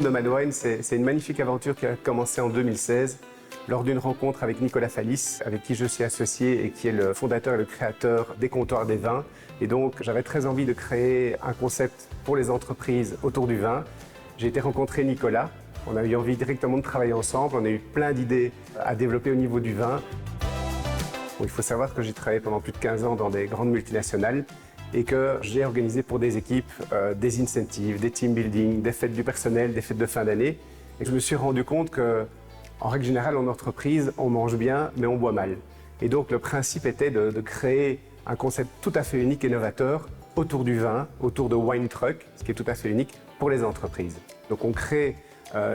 Nomad Wine, c'est une magnifique aventure qui a commencé en 2016 lors d'une rencontre avec Nicolas Fallis, avec qui je suis associé et qui est le fondateur et le créateur des comptoirs des vins. Et donc, j'avais très envie de créer un concept pour les entreprises autour du vin. J'ai été rencontrer Nicolas. On a eu envie directement de travailler ensemble. On a eu plein d'idées à développer au niveau du vin. Bon, il faut savoir que j'ai travaillé pendant plus de 15 ans dans des grandes multinationales et que j'ai organisé pour des équipes des incentives, des team building, des fêtes du personnel, des fêtes de fin d'année. Et je me suis rendu compte que, en règle générale, en entreprise, on mange bien, mais on boit mal. Et donc, le principe était de créer un concept tout à fait unique et novateur autour du vin, autour de Wine Truck, ce qui est tout à fait unique pour les entreprises. Donc, on crée,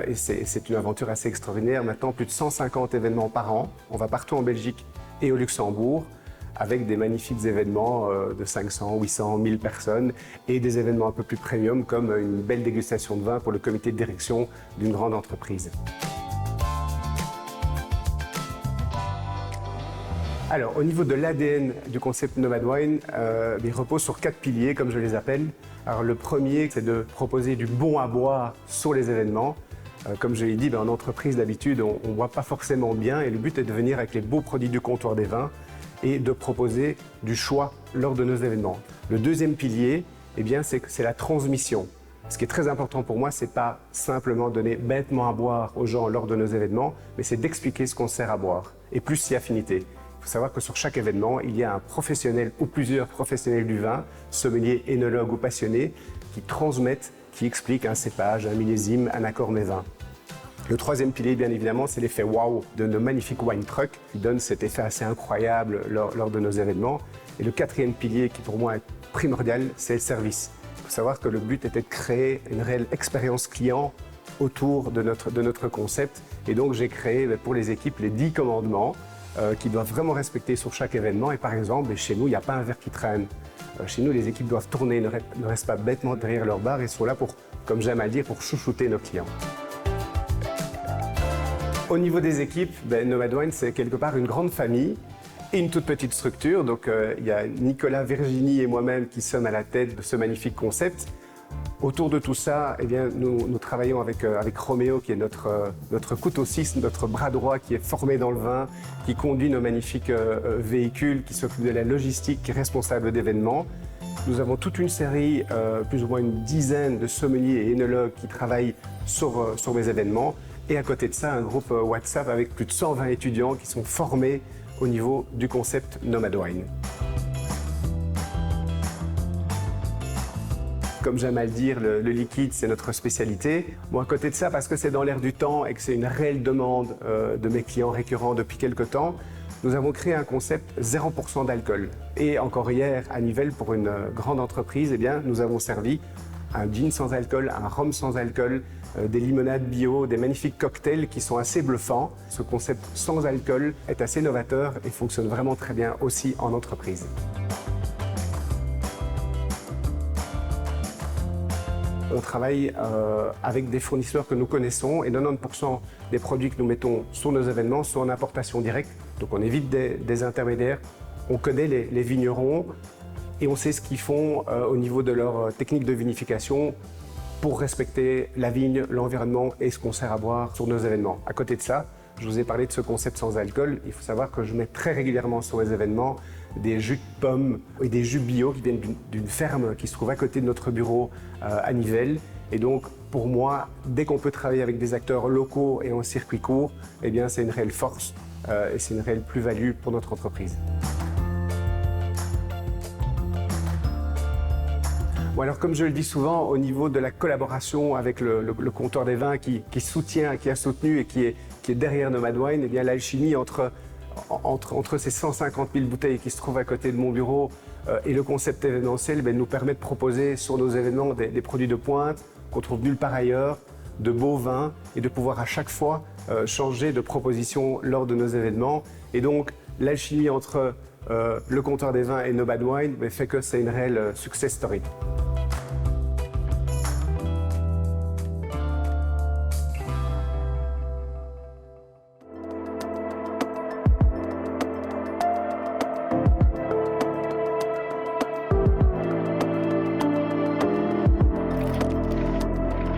et c'est une aventure assez extraordinaire, maintenant plus de 150 événements par an. On va partout en Belgique et au Luxembourg, avec des magnifiques événements de 500, 800, 1000 personnes et des événements un peu plus premium comme une belle dégustation de vin pour le comité de direction d'une grande entreprise. Alors, au niveau de l'ADN du concept Nomad Wine, il repose sur 4 piliers, comme je les appelle. Alors, le premier, c'est de proposer du bon à boire sur les événements. Comme je l'ai dit, en entreprise, d'habitude, on ne boit pas forcément bien et le but est de venir avec les beaux produits du comptoir des vins et de proposer du choix lors de nos événements. Le deuxième pilier, c'est la transmission. Ce qui est très important pour moi, c'est pas simplement donner bêtement à boire aux gens lors de nos événements, mais c'est d'expliquer ce qu'on sert à boire et plus si affinité. Il faut savoir que sur chaque événement, il y a un professionnel ou plusieurs professionnels du vin, sommeliers, énologues ou passionnés, qui transmettent, qui expliquent un cépage, un millésime, un accord mets-vin. Le troisième pilier, bien évidemment, c'est l'effet wow de nos magnifiques wine trucks qui donne cet effet assez incroyable lors de nos événements. Et le quatrième pilier, qui pour moi est primordial, c'est le service. Il faut savoir que le but était de créer une réelle expérience client autour de notre concept. Et donc, j'ai créé pour les équipes les 10 commandements qu'ils doivent vraiment respecter sur chaque événement. Et par exemple, chez nous, il n'y a pas un verre qui traîne. Chez nous, les équipes doivent tourner, ne restent pas bêtement derrière leur bar et sont là pour, comme j'aime à dire, pour chouchouter nos clients. Au niveau des équipes, Nomad Wine, c'est quelque part une grande famille et une toute petite structure. Donc, il y a Nicolas, Virginie et moi-même qui sommes à la tête de ce magnifique concept. Autour de tout ça, nous travaillons avec Roméo, qui est notre couteau suisse, notre bras droit qui est formé dans le vin, qui conduit nos magnifiques véhicules, qui s'occupe de la logistique, qui est responsable d'événements. Nous avons toute une série, plus ou moins une dizaine de sommeliers et énologues qui travaillent sur mes événements. Et à côté de ça, un groupe WhatsApp avec plus de 120 étudiants qui sont formés au niveau du concept Nomad Wine. Comme j'aime à le dire, le liquide, c'est notre spécialité. Bon, à côté de ça, parce que c'est dans l'air du temps et que c'est une réelle demande de mes clients récurrents depuis quelques temps, nous avons créé un concept 0% d'alcool. Et encore hier, à Nivelles, pour une grande entreprise, nous avons servi un gin sans alcool, un rhum sans alcool, des limonades bio, des magnifiques cocktails qui sont assez bluffants. Ce concept sans alcool est assez novateur et fonctionne vraiment très bien aussi en entreprise. On travaille avec des fournisseurs que nous connaissons et 90% des produits que nous mettons sur nos événements sont en importation directe. Donc on évite des intermédiaires, on connaît les vignerons et on sait ce qu'ils font au niveau de leur technique de vinification pour respecter la vigne, l'environnement et ce qu'on sert à boire sur nos événements. À côté de ça, je vous ai parlé de ce concept sans alcool. Il faut savoir que je mets très régulièrement sur les événements des jus de pommes et des jus bio qui viennent d'une ferme qui se trouve à côté de notre bureau à Nivelles. Et donc, pour moi, dès qu'on peut travailler avec des acteurs locaux et en circuit court, c'est une réelle force et c'est une réelle plus-value pour notre entreprise. Bon, alors, comme je le dis souvent, au niveau de la collaboration avec le comptoir des vins qui soutient, qui a soutenu et qui est derrière Nomad Wine, l'alchimie entre ces 150 000 bouteilles qui se trouvent à côté de mon bureau et le concept événementiel nous permet de proposer sur nos événements des produits de pointe qu'on trouve nulle part ailleurs, de beaux vins et de pouvoir à chaque fois changer de proposition lors de nos événements. Et donc, l'alchimie entre le comptoir des vins et Nomad Wine fait que c'est une réelle success story.